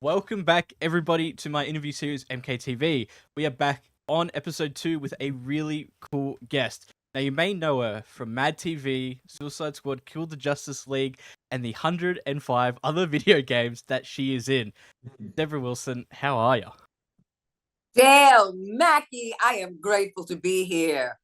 Welcome back, everybody, to my interview series, MKTV. We are back on episode 2 with a really cool guest. Now, you may know her from Mad TV, Suicide Squad, Kill the Justice League, and the 105 other video games that she is in. Debra Wilson, how are you? Dale, Mackie, I am grateful to be here.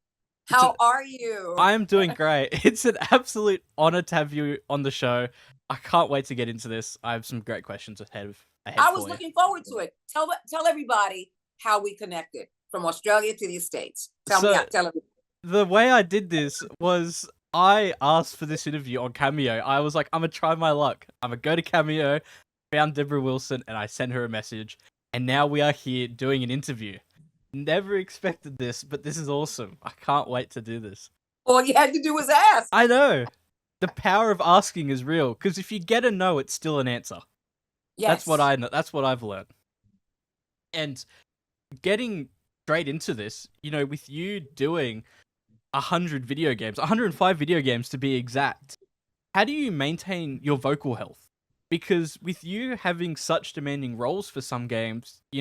How are you? I am doing great. It's an absolute honor to have you on the show. I can't wait to get into this. I have some great questions ahead I was looking forward to it. Tell everybody how we connected from Australia to the States. Tell everybody. The way I did this was I asked for this interview on Cameo. I was like, I'm gonna try my luck. I'm gonna go to Cameo, found Debra Wilson, and I sent her a message. And now we are here doing an interview. Never expected this, but this is awesome. I can't wait to do this. All you had to do was ask. I know. The power of asking is real, because if you get a no, it's still an answer. Yes. That's what I know. That's what I've learned. And getting straight into this, with you doing 100 video games, 105 video games to be exact, how do you maintain your vocal health? Because with you having such demanding roles for some games, do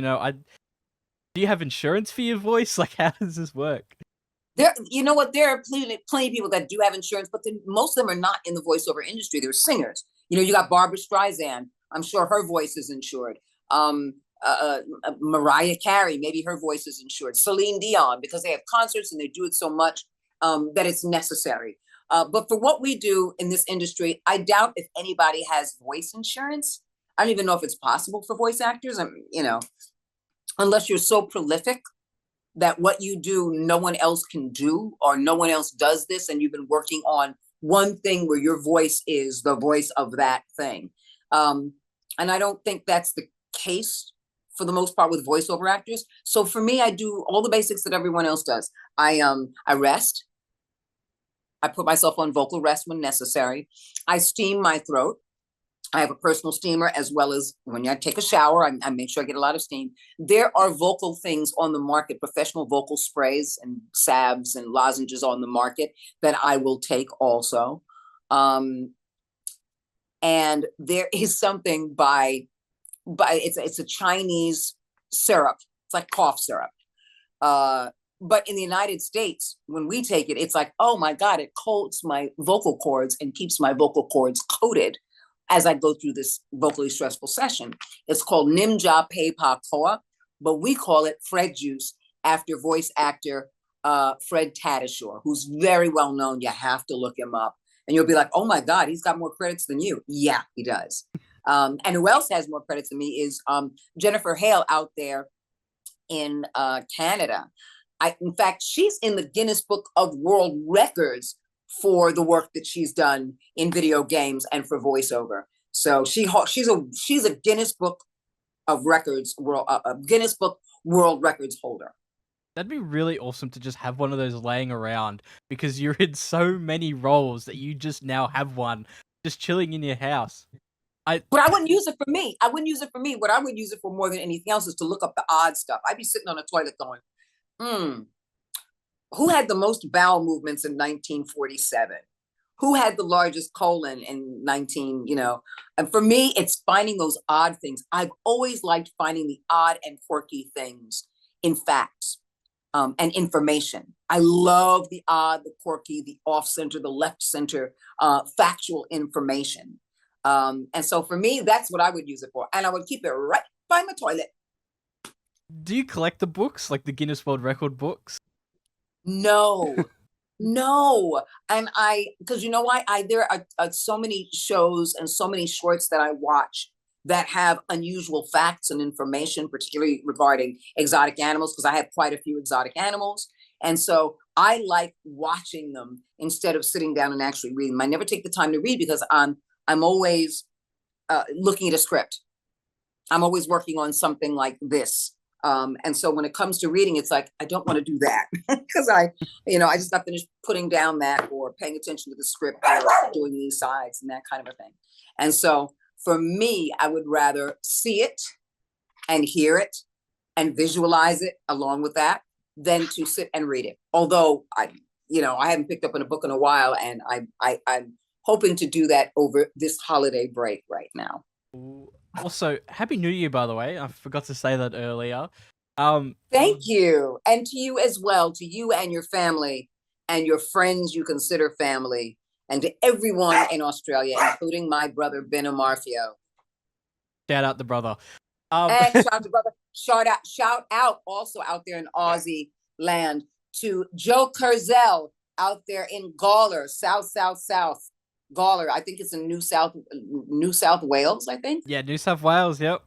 you have insurance for your voice? Like, how does this work? You know what? There are plenty of people that do have insurance, but most of them are not in the voiceover industry. They're singers. You got Barbara Streisand. I'm sure her voice is insured. Mariah Carey, maybe her voice is insured. Celine Dion, because they have concerts and they do it so much that it's necessary. But for what we do in this industry, I doubt if anybody has voice insurance. I don't even know if it's possible for voice actors. Unless you're so prolific that what you do, no one else can do, or no one else does this, and you've been working on one thing where your voice is the voice of that thing. And I don't think that's the case for the most part with voiceover actors. So for me, I do all the basics that everyone else does. I rest. I put myself on vocal rest when necessary. I steam my throat. I have a personal steamer, as well as when I take a shower, I make sure I get a lot of steam. There are vocal things on the market, professional vocal sprays and salves and lozenges on the market that I will take also. And there is something it's a Chinese syrup. It's like cough syrup. But in the United States, when we take it, it's like, oh my God, it coats my vocal cords and keeps my vocal cords coated as I go through this vocally stressful session. It's called Nimja Peipa Koa, but we call it Fred Juice after voice actor Fred Tatasciore, who's very well known. You have to look him up. And you'll be like, oh my God, he's got more credits than you. Yeah, he does. And who else has more credits than me is Jennifer Hale out there in Canada. In fact, she's in the Guinness Book of World Records for the work that she's done in video games and for voiceover. So she's a Guinness Book of Records Guinness Book World Records holder. That'd be really awesome to just have one of those laying around, because you're in so many roles that you just now have one just chilling in your house. But I wouldn't use it for me. What I would use it for more than anything else is to look up the odd stuff. I'd be sitting on a toilet going, who had the most bowel movements in 1947? Who had the largest colon in and for me, it's finding those odd things. I've always liked finding the odd and quirky things in facts and information. I love the odd, the quirky, the off center, the left center, factual information. And so for me, that's what I would use it for. And I would keep it right by my toilet. Do you collect the books, like the Guinness World Record books? No. And because you know why? There are so many shows and so many shorts that I watch that have unusual facts and information, particularly regarding exotic animals, because I have quite a few exotic animals. And so I like watching them instead of sitting down and actually reading them. I never take the time to read because I'm always looking at a script. I'm always working on something like this. And so when it comes to reading, it's like, I don't want to do that because I just got finished putting down that or paying attention to the script or doing these sides and that kind of a thing. And so for me, I would rather see it and hear it and visualize it along with that than to sit and read it. Although I haven't picked up in a book in a while, and I'm hoping to do that over this holiday break right now. Also, Happy New Year, by the way. I forgot to say that earlier. Thank you. And to you as well, to you and your family and your friends you consider family, and to everyone in Australia, including my brother, Ben Amarfio. Shout out the brother. And shout out to brother, shout out also out there in Aussie land to Joe Curzel out there in Gawler, South Gawler. I think it's in New South Wales, I think. Yeah, New South Wales, yep.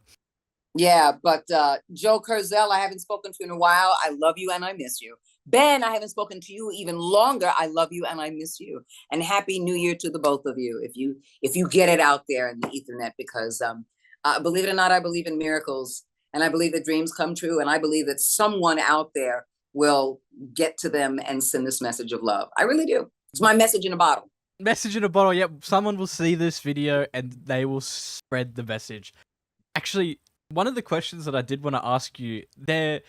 Yeah, but Joe Curzel, I haven't spoken to in a while. I love you and I miss you. Ben, I haven't spoken to you even longer. I love you and I miss you. And Happy New Year to the both of you. If you get it out there in the Ethernet, because believe it or not, I believe in miracles, and I believe that dreams come true, and I believe that someone out there will get to them and send this message of love. I really do. It's my message in a bottle. Message in a bottle. Yep. Someone will see this video and they will spread the message. Actually, one of the questions that I did want to ask you there,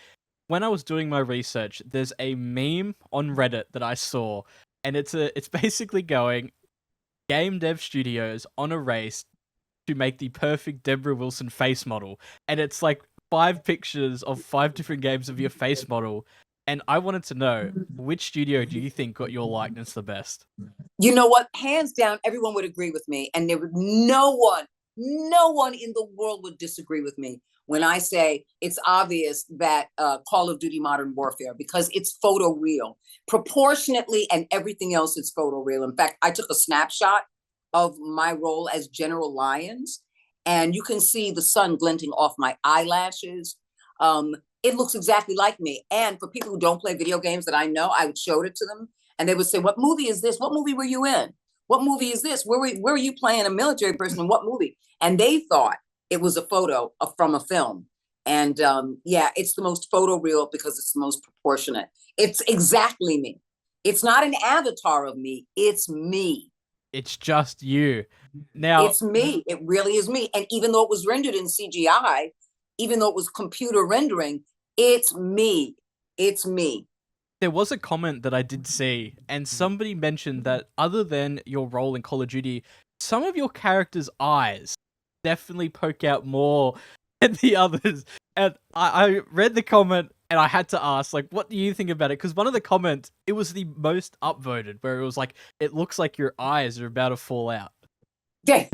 when I was doing my research, there's a meme on Reddit that I saw, and it's basically going, game dev studios on a race to make the perfect Debra Wilson face model, and it's like 5 pictures of 5 different games of your face model. And I wanted to know, which studio do you think got your likeness the best? You know what? Hands down, everyone would agree with me, and there would no one in the world would disagree with me when I say it's obvious that Call of Duty Modern Warfare, because it's photoreal, proportionately, and everything else is photoreal. In fact, I took a snapshot of my role as General Lyons, and you can see the sun glinting off my eyelashes. It looks exactly like me. And for people who don't play video games that I know, I showed it to them, and they would say, "What movie is this? What movie were you in? What movie is this? Where were you playing a military person in what movie?" And they thought it was a photo from a film. And yeah, it's the most photoreal because it's the most proportionate. It's exactly me. It's not an avatar of me. It's me. It's just you. Now, it's me. It really is me. And even though it was rendered in CGI, even though it was computer rendering, it's me. It's me. There was a comment that I did see, and somebody mentioned that other than your role in Call of Duty, some of your characters' eyes definitely poke out more than the others. And I read the comment and I had to ask, like, what do you think about it? Because one of the comments, it was the most upvoted, where it was like, it looks like your eyes are about to fall out. Yeah.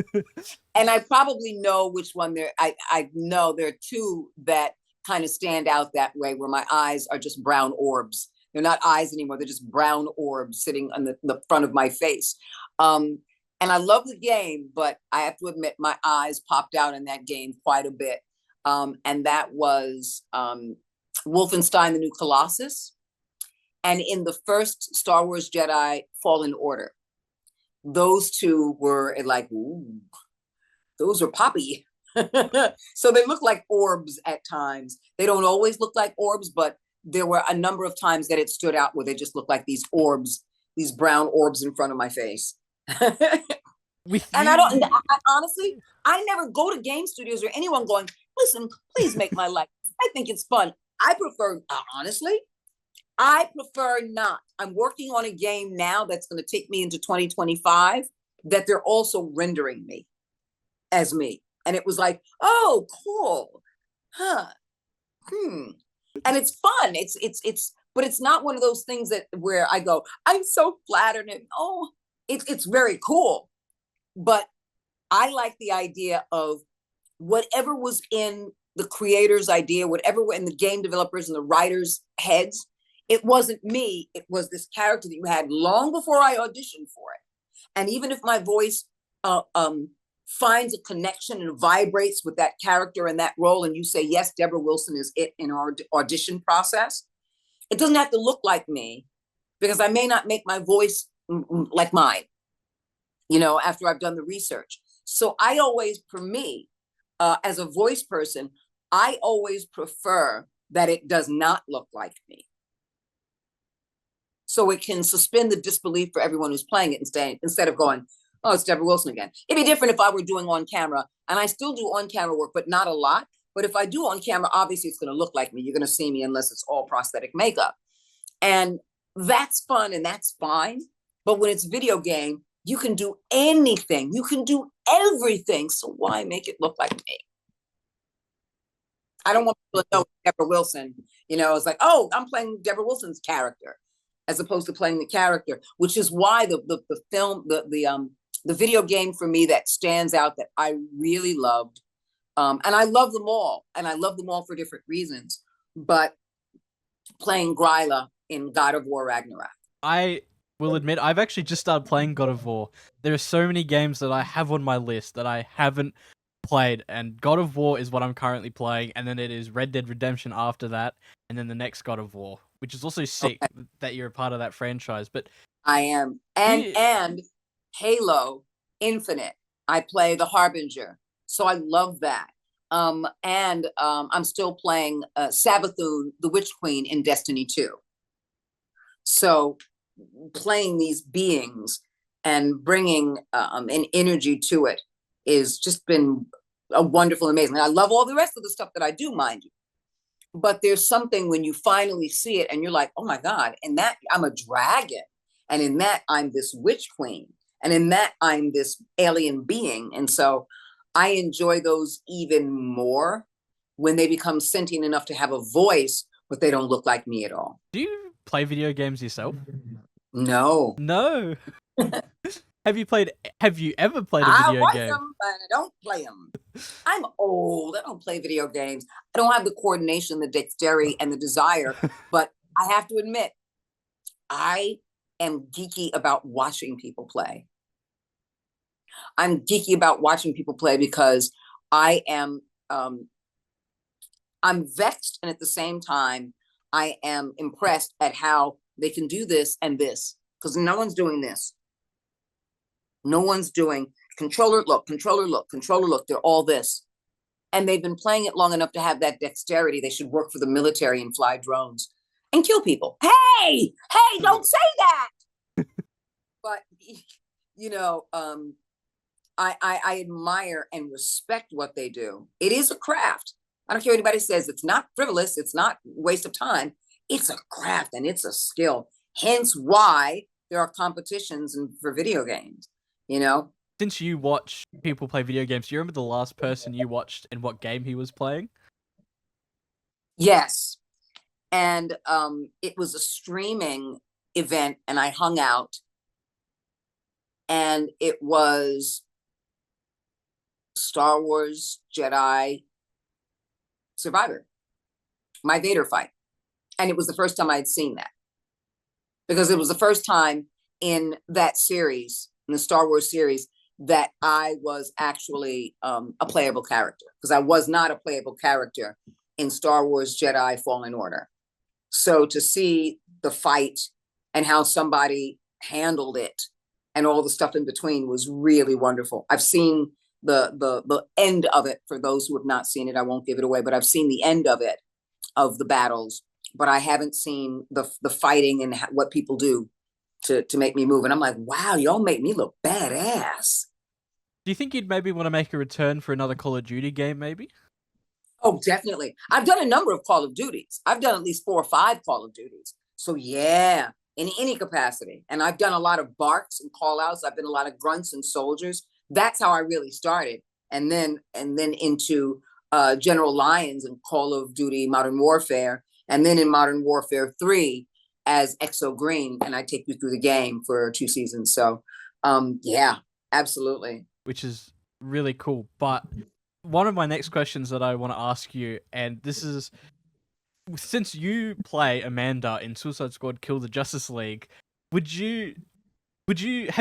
And I probably know which one there. I know there are 2 that kind of stand out that way, where my eyes are just brown orbs. They're not eyes anymore. They're just brown orbs sitting on the front of my face. And I love the game, but I have to admit my eyes popped out in that game quite a bit. And that was Wolfenstein: The New Colossus, and in the first Star Wars Jedi Fallen Order. Those 2 were like, ooh, those are poppy. So they look like orbs at times. They don't always look like orbs, but there were a number of times that it stood out where they just looked like these orbs, these brown orbs in front of my face. And I honestly, I never go to game studios or anyone going, "Listen, please make my life." I think it's fun. I prefer, honestly, I prefer not. I'm working on a game now that's going to take me into 2025 that they're also rendering me as me. And it was like, oh, cool. Huh. And it's fun. But it's not one of those things that where I go, I'm so flattered, and oh, it's very cool. But I like the idea of whatever was in the creator's idea, whatever were in the game developers and the writers' heads. It wasn't me. It was this character that you had long before I auditioned for it. And even if my voice finds a connection and vibrates with that character and that role, and you say, yes, Debra Wilson is it in our audition process, it doesn't have to look like me, because I may not make my voice like mine, after I've done the research. So I always, for me, as a voice person, I always prefer that it does not look like me, so it can suspend the disbelief for everyone who's playing it, instead of going, oh, it's Debra Wilson again. It'd be different if I were doing on camera, and I still do on camera work, but not a lot. But if I do on camera, obviously it's going to look like me. You're going to see me unless it's all prosthetic makeup. And that's fun and that's fine. But when it's video game, you can do anything. You can do everything. So why make it look like me? I don't want people to know Debra Wilson. You know, it's like, oh, I'm playing Debra Wilson's character, as opposed to playing the character, which is why the film, the video game for me that stands out that I really loved, and I love them all, and I love them all for different reasons, but playing Gryla in God of War Ragnarok. I will admit, I've actually just started playing God of War. There are so many games that I have on my list that I haven't played, and God of War is what I'm currently playing, and then it is Red Dead Redemption after that, and then the next God of War, which is also sick that you're a part of that franchise. But I am, and Halo Infinite. I play the Harbinger, so I love that. And I'm still playing Savathun, the Witch Queen in Destiny 2. So playing these beings and bringing an energy to it is just been a wonderful, amazing. I love all the rest of the stuff that I do, mind you. But there's something when you finally see it and you're like, oh my God, in that I'm a dragon. And in that I'm this witch queen. And in that I'm this alien being. And so I enjoy those even more when they become sentient enough to have a voice, but they don't look like me at all. Do you play video games yourself? No. No. Have you ever played a video game? Them, but I don't play them. I'm old. I don't play video games. I don't have the coordination, the dexterity, and the desire. But I have to admit, I am geeky about watching people play. I'm geeky about watching people play because I am, I'm vexed, and at the same time, I am impressed at how they can do this and this, because no one's doing this. No one's doing controller look, controller look, controller look. They're all this. And they've been playing it long enough to have that dexterity. They should work for the military and fly drones and kill people. Hey, don't say that. But, you know, I admire and respect what they do. It is a craft. I don't care what anybody says. It's not frivolous. It's not waste of time. It's a craft and it's a skill. Hence why there are competitions for video games. You know, since you watch people play video games, do you remember the last person you watched and what game he was playing? Yes. And it was a streaming event and I hung out, and it was Star Wars Jedi Survivor, my Vader fight. And it was the first time I'd seen that, because it was the first time in that series, in the Star Wars series, that I was actually a playable character, because I was not a playable character in Star Wars Jedi Fallen Order. So to see the fight and how somebody handled it and all the stuff in between was really wonderful. I've seen the end of it. For those who have not seen it, I won't give it away, but I've seen the end of it, of the battles, but I haven't seen the fighting and what people do to make me move. And I'm like, wow, y'all make me look badass. Do you think you'd maybe want to make a return for another Call of Duty game, maybe? Oh, definitely. I've done a number of Call of Duties. I've done at least 4 or 5 Call of Duties. So yeah, in any capacity. And I've done a lot of barks and call outs. I've been a lot of grunts and soldiers. That's how I really started. And then into General Lyons and Call of Duty Modern Warfare. And then in Modern Warfare 3 as Exo Green. And I take you through the game for 2 seasons. So yeah, absolutely. Which is really cool. But one of my next questions that I want to ask you, and this is, since you play Amanda in Suicide Squad Kill the Justice League, have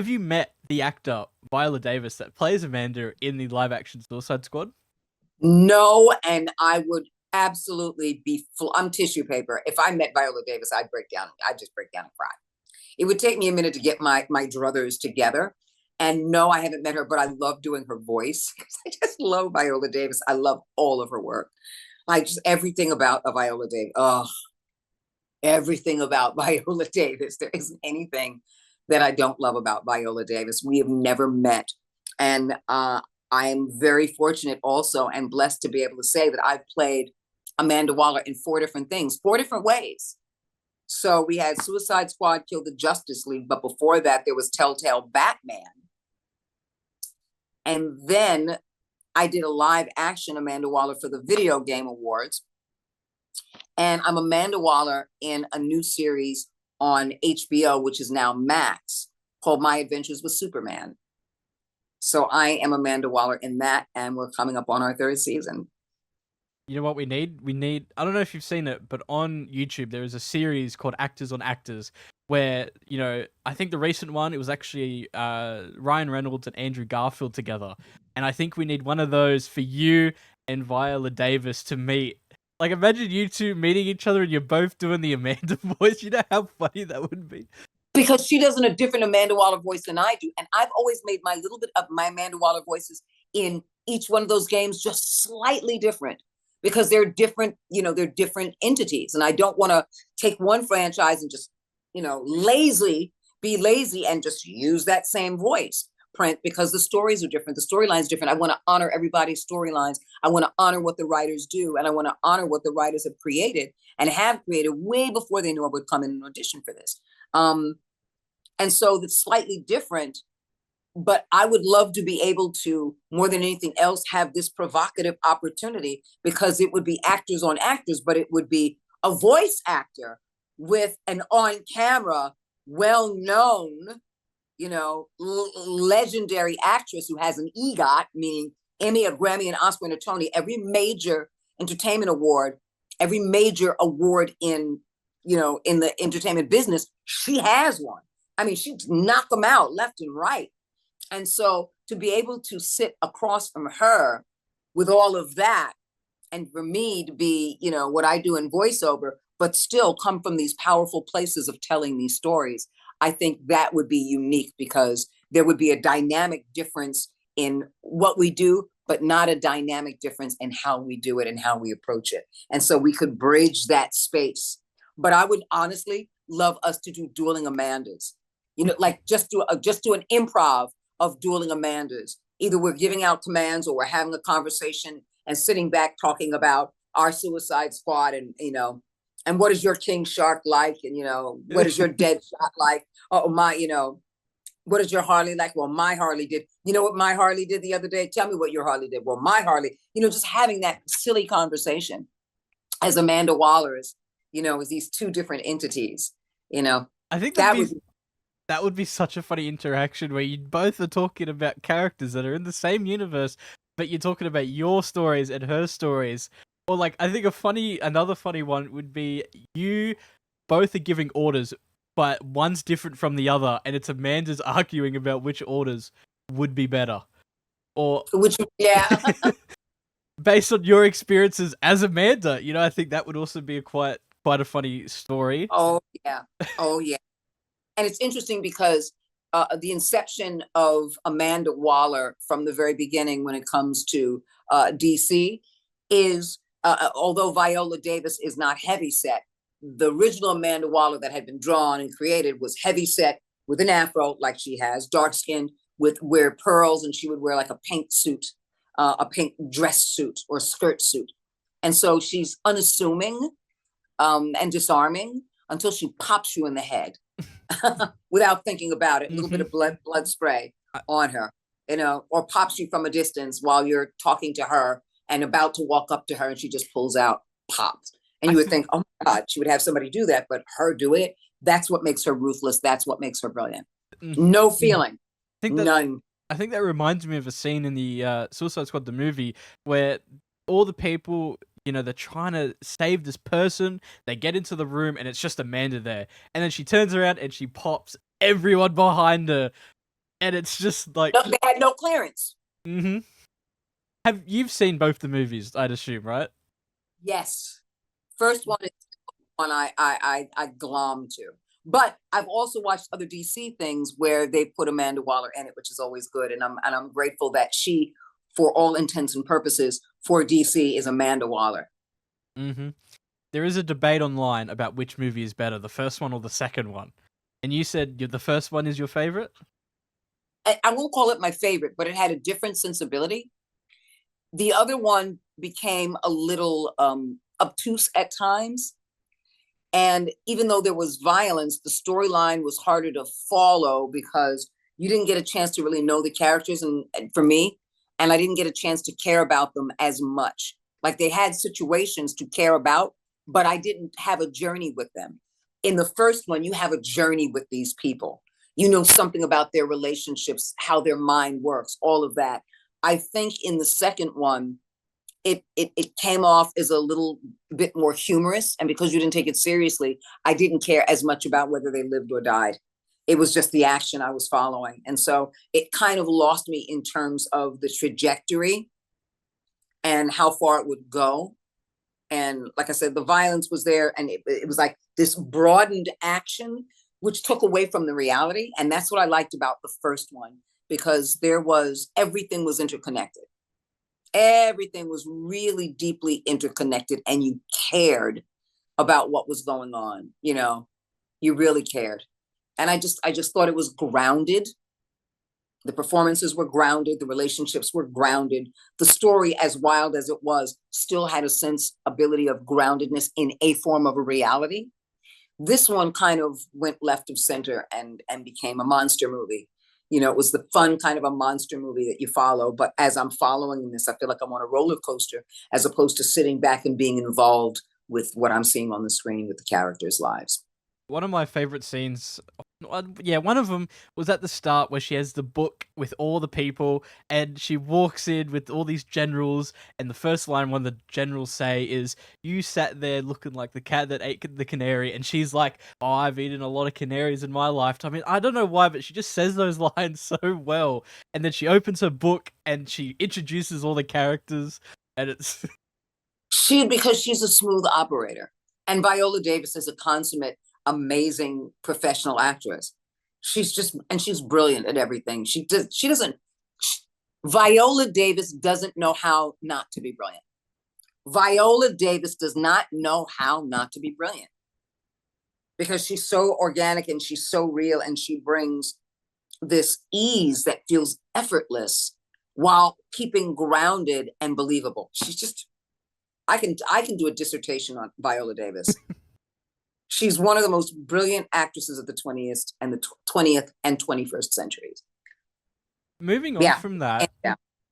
you met the actor Viola Davis that plays Amanda in the live action Suicide Squad? No, and I would absolutely be I'm tissue paper. If I met Viola Davis, I'd just break down and cry. It would take me a minute to get my druthers together. And no, I haven't met her, but I love doing her voice. I just love Viola Davis. I love all of her work. Like just everything about Viola Davis. Oh, everything about Viola Davis. There isn't anything that I don't love about Viola Davis. We have never met. And I am very fortunate also and blessed to be able to say that I've played Amanda Waller in 4 different things, 4 different ways. So we had Suicide Squad Kill the Justice League, but before that there was Telltale Batman. And then I did a live action Amanda Waller for the Video Game Awards. And I'm Amanda Waller in a new series on HBO, which is now Max, called My Adventures with Superman. So I am Amanda Waller in that, and we're coming up on our 3rd season. You know what we need? We need, I don't know if you've seen it, but on YouTube there is a series called Actors on Actors where, you know, I think the recent one, it was actually Ryan Reynolds and Andrew Garfield together. And I think we need one of those for you and Viola Davis to meet. Like, imagine you two meeting each other and you're both doing the Amanda voice. You know how funny that would be? Because she does a different Amanda Waller voice than I do. And I've always made my little bit of my Amanda Waller voices in each one of those games just slightly different, because they're different, you know, they're different entities. And I don't want to take one franchise and just, you know, be lazy and just use that same voice print, because the stories are different. The storyline's different. I want to honor everybody's storylines. I want to honor what the writers do. And I want to honor what the writers have created and have created way before they knew I would come in and audition for this. And so that's slightly different, but I would love to be able to, more than anything else, have this provocative opportunity, because it would be actors on actors, but it would be a voice actor with an on-camera, well-known, you know, legendary actress who has an EGOT, meaning Emmy, a Grammy, an Oscar, and a Tony, every major entertainment award, every major award in, you know, in the entertainment business, she has one. I mean, she knocked them out left and right. And so to be able to sit across from her with all of that, and for me to be, you know, what I do in voiceover, but still come from these powerful places of telling these stories, I think that would be unique, because there would be a dynamic difference in what we do, but not a dynamic difference in how we do it and how we approach it. And so we could bridge that space. But I would honestly love us to do Dueling Amandas. You know, like just do an improv of Dueling Amandas. Either we're giving out commands or we're having a conversation and sitting back talking about our Suicide Squad, and, you know, and what is your King Shark like? And, you know, what is your Deadshot like? Oh, my, you know, what is your Harley like? Well, my Harley did. You know what my Harley did the other day? Tell me what your Harley did. Well, my Harley, you know, just having that silly conversation as Amanda Waller is, you know, as these two different entities, you know. I think that would be such a funny interaction where you both are talking about characters that are in the same universe, but you're talking about your stories and her stories. Or, like, I think another funny one would be you both are giving orders, but one's different from the other, and it's Amanda's arguing about which orders would be better. Or yeah. Based on your experiences as Amanda, you know, I think that would also be quite a funny story. Oh yeah. Oh yeah. And it's interesting because the inception of Amanda Waller from the very beginning, when it comes to DC, is although Viola Davis is not heavyset, the original Amanda Waller that had been drawn and created was heavyset with an afro, like she has, dark skinned, with wear pearls, and she would wear like a pink suit, a pink dress suit or skirt suit. And so she's unassuming and disarming until she pops you in the head without thinking about it. A little bit of blood spray on her, you know, or pops you from a distance while you're talking to her and about to walk up to her, and she just pulls out, pops. And you would think, oh my God, she would have somebody do that, but her doing it, that's what makes her ruthless. That's what makes her brilliant. No feeling. None. I think that reminds me of a scene in the Suicide Squad, the movie, where all the people, you know, they're trying to save this person. They get into the room and it's just Amanda there. And then she turns around and she pops everyone behind her. And it's just like... No, they had no clearance. Mm-hmm. You've seen both the movies, I'd assume, right? Yes. First one is one I glom to. But I've also watched other DC things where they put Amanda Waller in it, which is always good. And I'm grateful that she, for all intents and purposes, for DC is Amanda Waller. Mm-hmm. There is a debate online about which movie is better, the first one or the second one. And you said the first one is your favorite? I won't call it my favorite, but it had a different sensibility. The other one became a little obtuse at times. And even though there was violence, the storyline was harder to follow because you didn't get a chance to really know the characters. And for me, and I didn't get a chance to care about them as much. Like they had situations to care about, but I didn't have a journey with them. In the first one, you have a journey with these people. You know something about their relationships, how their mind works, all of that. I think in the second one, it came off as a little bit more humorous. And because you didn't take it seriously, I didn't care as much about whether they lived or died. It was just the action I was following. And so it kind of lost me in terms of the trajectory and how far it would go. And like I said, the violence was there, and it was like this broadened action, which took away from the reality. And that's what I liked about the first one, because everything was interconnected. Everything was really deeply interconnected, and you cared about what was going on. You really cared. And I just thought it was grounded. The performances were grounded. The relationships were grounded. The story, as wild as it was, still had a ability of groundedness in a form of a reality. This one kind of went left of center and became a monster movie. It was the fun kind of a monster movie that you follow. But as I'm following this, I feel like I'm on a roller coaster as opposed to sitting back and being involved with what I'm seeing on the screen with the characters' lives. One of my favorite scenes, one of them was at the start where she has the book with all the people and she walks in with all these generals, and the first line one of the generals say is, "You sat there looking like the cat that ate the canary," and she's like, "Oh, I've eaten a lot of canaries in my lifetime." I mean, I don't know why, but she just says those lines so well, and then she opens her book and she introduces all the characters, and it's... Because she's a smooth operator, and Viola Davis is a consummate amazing professional actress. She's brilliant at everything. Viola Davis doesn't know how not to be brilliant. Viola Davis does not know how not to be brilliant, because she's so organic and she's so real, and she brings this ease that feels effortless while keeping grounded and believable. I can do a dissertation on Viola Davis. She's one of the most brilliant actresses of the 20th and 21st centuries. Moving on from that,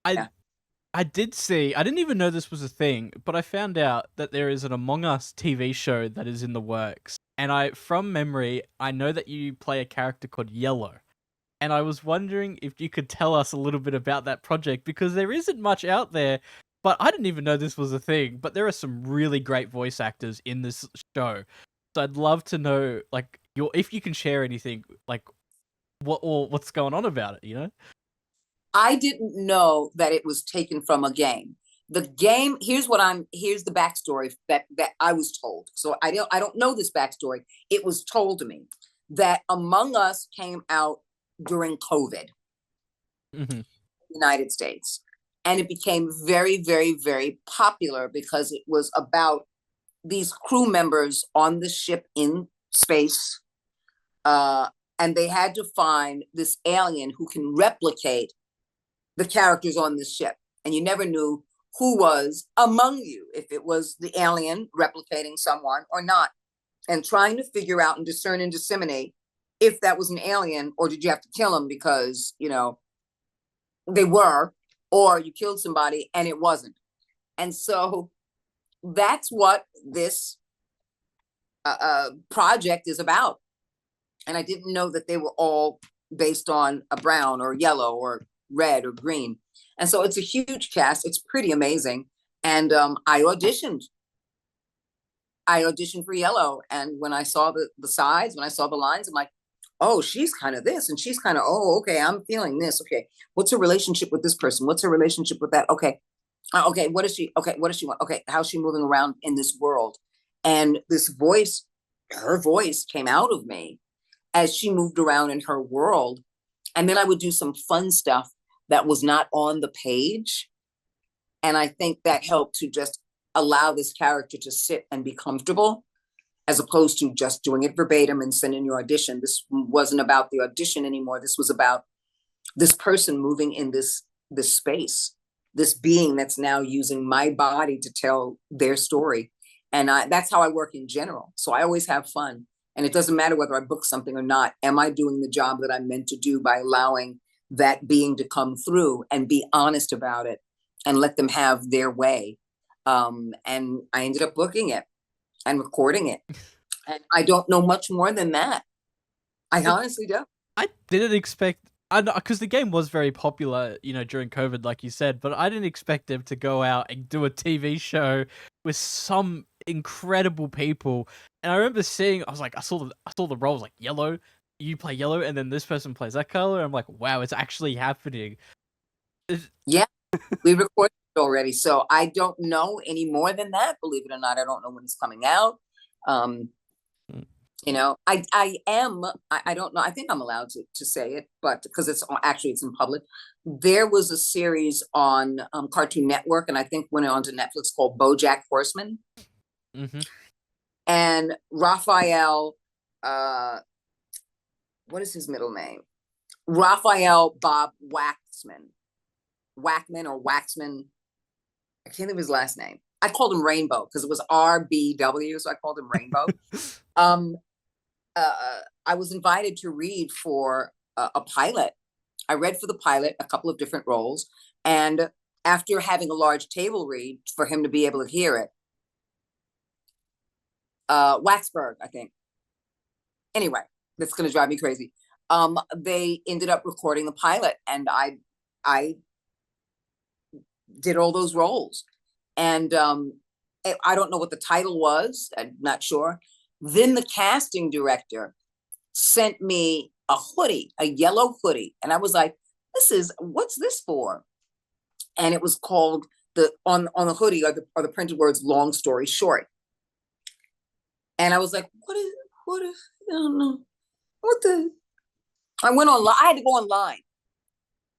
I did see, I didn't even know this was a thing, but I found out that there is an Among Us TV show that is in the works. And from memory, I know that you play a character called Yellow. And I was wondering if you could tell us a little bit about that project, because there isn't much out there, but I didn't even know this was a thing. But there are some really great voice actors in this show. So I'd love to know, like, if you can share anything, like, what's going on about it, I didn't know that it was taken from a game. The game, here's the backstory that I was told. So I don't know this backstory. It was told to me that Among Us came out during COVID, United States. And it became very, very, very popular because it was about these crew members on the ship in space, and they had to find this alien who can replicate the characters on this ship. And you never knew who was among you, if it was the alien replicating someone or not, and trying to figure out and discern and disseminate if that was an alien, or did you have to kill them because, they were, or you killed somebody and it wasn't. And so that's what this project is about. And I didn't know that they were all based on a brown or yellow or red or green. And so it's a huge cast. It's pretty amazing. And I auditioned for Yellow. And when I saw the sides, when I saw the lines, I'm like, oh, she's kind of this and she's kind of, oh, okay, I'm feeling this. Okay, what's her relationship with this person? What's her relationship with that? Okay, okay, what is she? Okay, what does she want? Okay, how's she moving around in this world? And this voice, her voice came out of me as she moved around in her world. And then I would do some fun stuff that was not on the page. And I think that helped to just allow this character to sit and be comfortable, as opposed to just doing it verbatim and sending your audition. This wasn't about the audition anymore. This was about this person moving in this space, this being that's now using my body to tell their story. And that's how I work in general. So I always have fun. And it doesn't matter whether I book something or not. Am I doing the job that I'm meant to do by allowing that being to come through and be honest about it and let them have their way. And I ended up booking it and recording it. And I don't know much more than that. I honestly don't. I didn't expect, because the game was very popular, during COVID, like you said, but I didn't expect them to go out and do a TV show with some incredible people. And I remember seeing, I was like, I saw the roles like yellow, you play yellow, and then this person plays that color. I'm like, wow, it's actually happening. Yeah, we recorded it already, so I don't know any more than that. Believe it or not, I don't know when it's coming out. I don't know. I think I'm allowed to say it, but because it's in public. There was a series on Cartoon Network, and I think went on to Netflix, called BoJack Horseman. Mm-hmm. And Raphael, what is his middle name? Raphael Bob Waxman. Wackman or Waxman. I can't think of his last name. I called him Rainbow because it was RBW, so I called him Rainbow. I was invited to read for a pilot. I read for the pilot, a couple of different roles. And after having a large table read for him to be able to hear it, Waxberg, I think. Anyway, that's going to drive me crazy. They ended up recording the pilot, and I did all those roles. And I don't know what the title was. I'm not sure. Then the casting director sent me a hoodie, a yellow hoodie. And I was like, what's this for? And it was called, on the hoodie are the printed words, long story short. And I was like, I don't know. I went online, I had to go online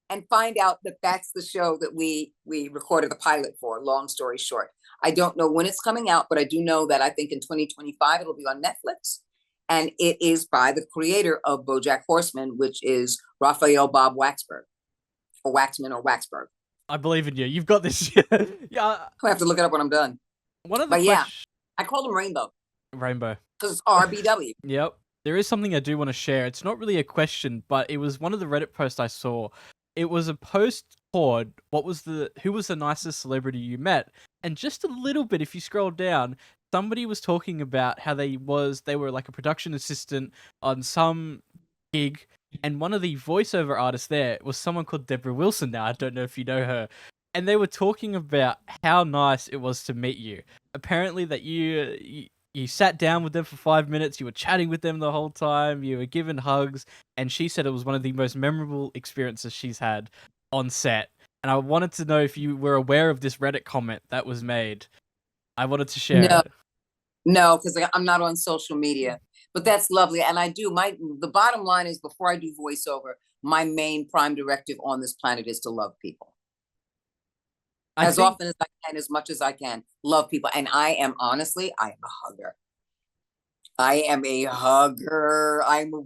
and find out that that's the show that we recorded the pilot for, long story short. I don't know when it's coming out, but I do know that I think in 2025, it'll be on Netflix. And it is by the creator of BoJack Horseman, which is Raphael Bob Waxberg, or Waxman or Waxberg. I believe in you. You've got this. Yeah. I have to look it up when I'm done. I called him Rainbow. Rainbow. Because it's RBW. Yep. There is something I do want to share. It's not really a question, but it was one of the Reddit posts I saw. It was a post called, who was the nicest celebrity you met? And just a little bit, if you scroll down, somebody was talking about how they were like a production assistant on some gig, and one of the voiceover artists there was someone called Debra Wilson. Now, I don't know if you know her. And they were talking about how nice it was to meet you. Apparently that you sat down with them for 5 minutes, you were chatting with them the whole time, you were given hugs, and she said it was one of the most memorable experiences she's had on set. And I wanted to know if you were aware of this Reddit comment that was made. I wanted to share it. No, because I'm not on social media. But that's lovely. And I do, the bottom line is, before I do voiceover, my main prime directive on this planet is to love people. Often as I can, as much as I can, love people. And I am a hugger. I am a hugger. I am a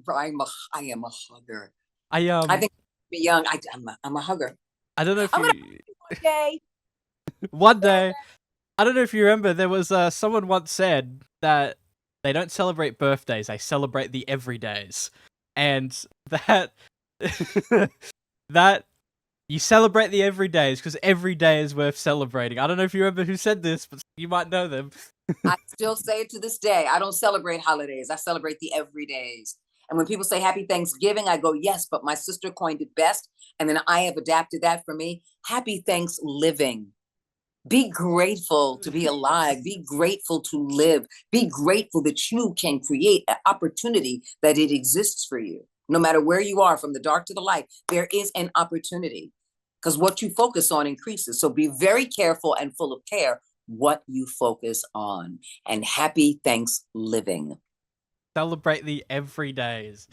hugger. I think be young. I'm a hugger. I don't know if one day. One day. I don't know if you remember, there was someone once said that they don't celebrate birthdays, they celebrate the everydays. And that you celebrate the everydays because every day is worth celebrating. I don't know if you remember who said this, but you might know them. I still say it to this day. I don't celebrate holidays. I celebrate the everydays. And when people say Happy Thanksgiving, I go, yes, but my sister coined it best. And then I have adapted that for me. Happy Thanks living. Be grateful to be alive. Be grateful to live. Be grateful that you can create an opportunity, that it exists for you. No matter where you are, from the dark to the light, there is an opportunity, because what you focus on increases. So be very careful and full of care what you focus on. And happy thanks living. Celebrate the everydays.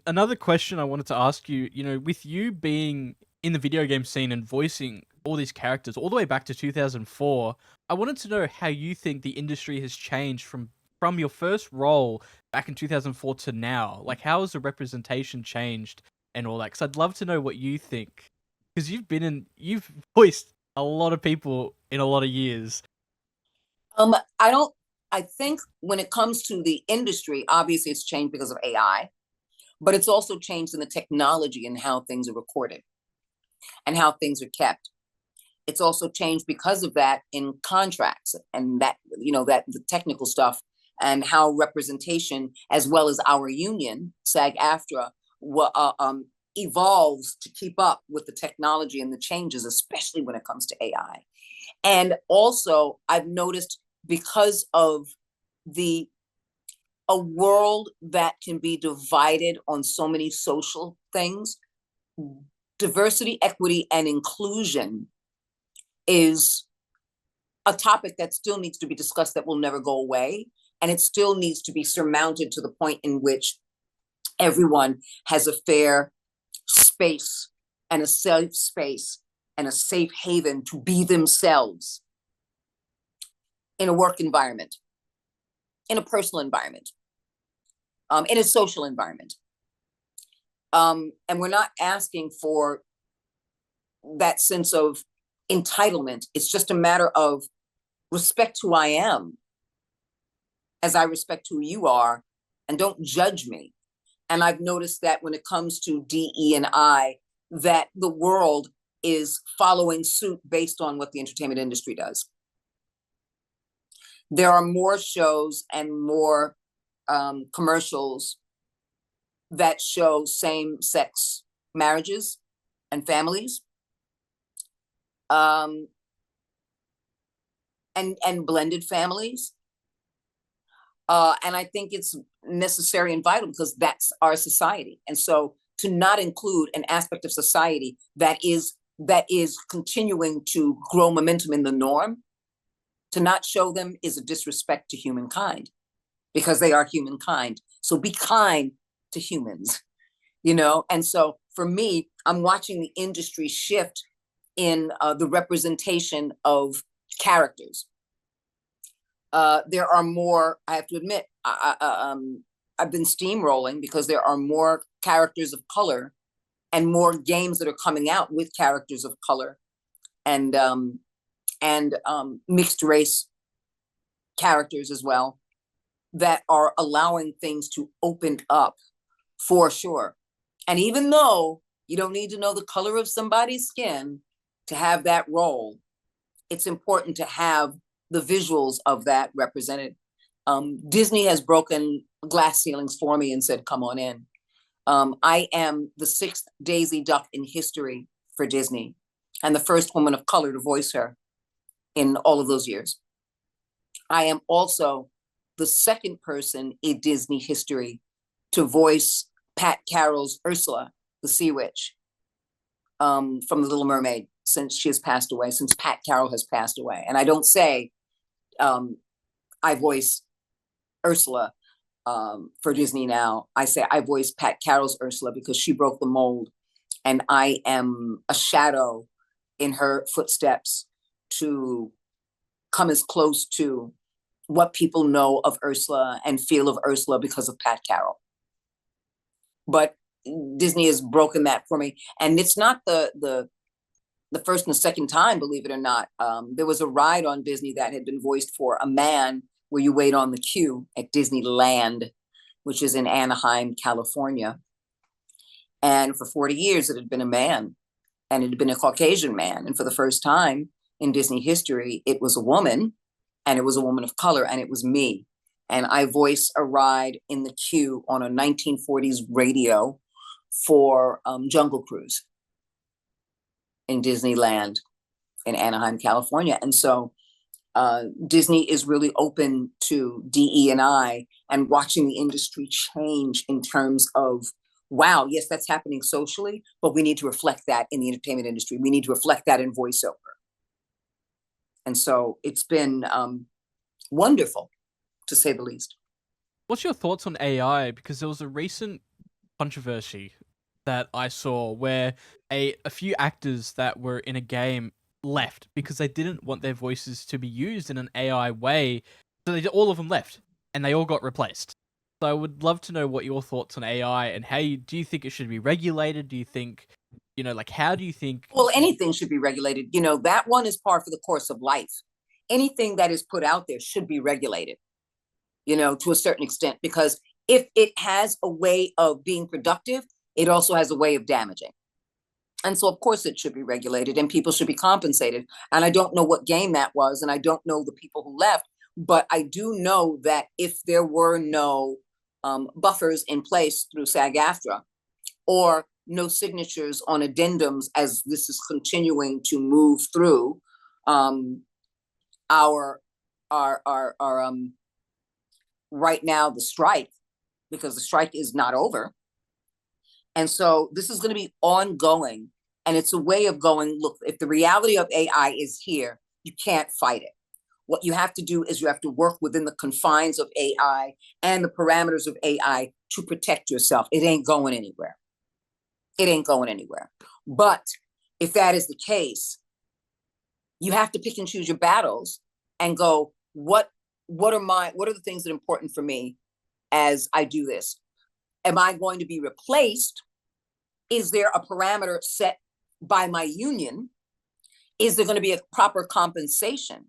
Another question I wanted to ask you, with you being in the video game scene and voicing all these characters all the way back to 2004, I wanted to know how you think the industry has changed from your first role back in 2004 to now. Like, how has the representation changed and all that? Because I'd love to know what you think, because you've voiced a lot of people in a lot of years. I think when it comes to the industry, obviously it's changed because of AI. but it's also changed in the technology and how things are recorded and how things are kept. It's also changed because of that in contracts and that, that the technical stuff and how representation, as well as our union, SAG-AFTRA, evolves to keep up with the technology and the changes, especially when it comes to AI. And also, I've noticed because of a world that can be divided on so many social things, diversity, equity, and inclusion is a topic that still needs to be discussed, that will never go away. And it still needs to be surmounted to the point in which everyone has a fair space and a safe space and a safe haven to be themselves in a work environment, in a personal environment, in a social environment. And we're not asking for that sense of entitlement. It's just a matter of respect who I am as I respect who you are, and don't judge me. And I've noticed that when it comes to DE&I, that the world is following suit based on what the entertainment industry does. There are more shows and more commercials that show same-sex marriages and families, and blended families. And I think it's necessary and vital because that's our society. And so to not include an aspect of society that is continuing to grow momentum in the norm, to not show them is a disrespect to humankind, because they are humankind. So be kind to humans, And so for me, I'm watching the industry shift in the representation of characters. There are more, I have to admit, I've been steamrolling because there are more characters of color and more games that are coming out with characters of color and mixed race characters as well, that are allowing things to open up for sure. And even though you don't need to know the color of somebody's skin to have that role, it's important to have the visuals of that represented. Disney has broken glass ceilings for me and said, come on in. I am the 6th Daisy Duck in history for Disney, and the first woman of color to voice her in all of those years. I am also the 2nd person in Disney history to voice Pat Carroll's Ursula, the Sea Witch, from The Little Mermaid, since she has passed away, since Pat Carroll has passed away. And I don't say I voice Ursula for Disney now. I say I voice Pat Carroll's Ursula because she broke the mold, and I am a shadow in her footsteps to come as close to what people know of Ursula and feel of Ursula because of Pat Carroll. But Disney has broken that for me. And it's not the first and the second time, believe it or not. There was a ride on Disney that had been voiced for a man where you wait on the queue at Disneyland, which is in Anaheim, California. And for 40 years, it had been a man, and it had been a Caucasian man. And for the first time in Disney history, it was a woman, and it was a woman of color, and it was me. And I voiced a ride in the queue on a 1940s radio for Jungle Cruise in Disneyland in Anaheim, California. And so Disney is really open to DE&I and watching the industry change in terms of, wow, yes, that's happening socially, but we need to reflect that in the entertainment industry. We need to reflect that in voiceover. And so it's been wonderful, to say the least. What's your thoughts on AI? Because there was a recent controversy that I saw where a few actors that were in a game left because they didn't want their voices to be used in an AI way. So all of them left, and they all got replaced. So I would love to know what your thoughts on AI and how do you think it should be regulated? Do you think, how do you think? Well, anything should be regulated. That one is par for the course of life. Anything that is put out there should be regulated, to a certain extent, because if it has a way of being productive, it also has a way of damaging. And so, of course, it should be regulated and people should be compensated. And I don't know what game that was, and I don't know the people who left, but I do know that if there were no buffers in place through SAG-AFTRA, or no signatures on addendums as this is continuing to move through our right now, the strike, because the strike is not over. And so this is going to be ongoing. And it's a way of going, look, if the reality of AI is here, you can't fight it. What you have to do is you have to work within the confines of AI and the parameters of AI to protect yourself. It ain't going anywhere. It ain't going anywhere. But if that is the case, you have to pick and choose your battles and go, what are the things that are important for me as I do this? Am I going to be replaced? Is there a parameter set by my union? Is there going to be a proper compensation?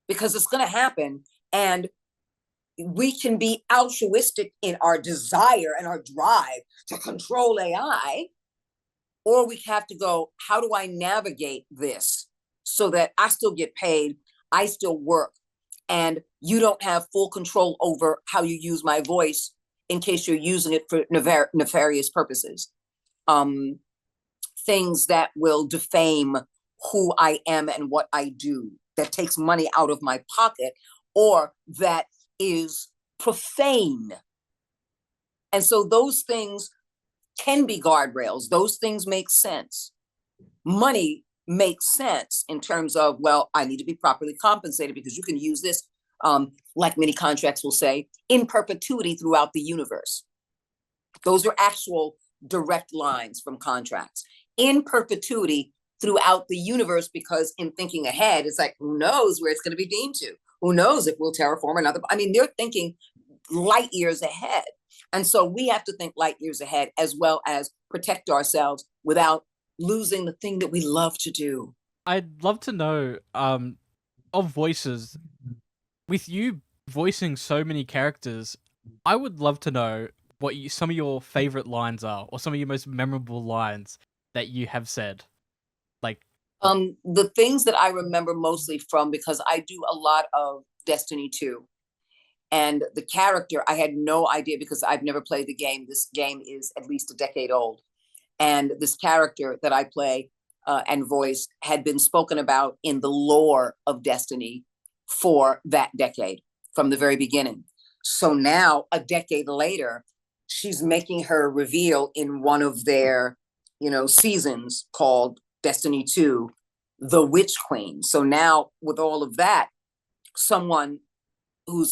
Because it's going to happen, and we can be altruistic in our desire and our drive to control AI, or we have to go, how do I navigate this so that I still get paid, I still work, and you don't have full control over how you use my voice in case you're using it for nefarious purposes. Things that will defame who I am and what I do, that takes money out of my pocket, or that is profane. And so those things can be guardrails. Those things make sense. Money makes sense in terms of, well, I need to be properly compensated because you can use this, like many contracts will say, in perpetuity throughout the universe. Those are actual direct lines from contracts. In perpetuity throughout the universe, because in thinking ahead, it's like, who knows where it's going to be beamed to? Who knows if we'll terraform another? I mean, they're thinking light years ahead. And so we have to think light years ahead, as well as protect ourselves without losing the thing that we love to do. I'd love to know, of voices, with you voicing so many characters, I would love to know what some of your favorite lines are, or some of your most memorable lines that you have said. Like, the things that I remember mostly from, because I do a lot of Destiny 2. And the character, I had no idea because I've never played the game. This game is at least a decade old. And this character that I play and voice had been spoken about in the lore of Destiny for that decade, from the very beginning. So now, a decade later, she's making her reveal in one of their, seasons called Destiny 2, the Witch Queen. So now, with all of that, someone who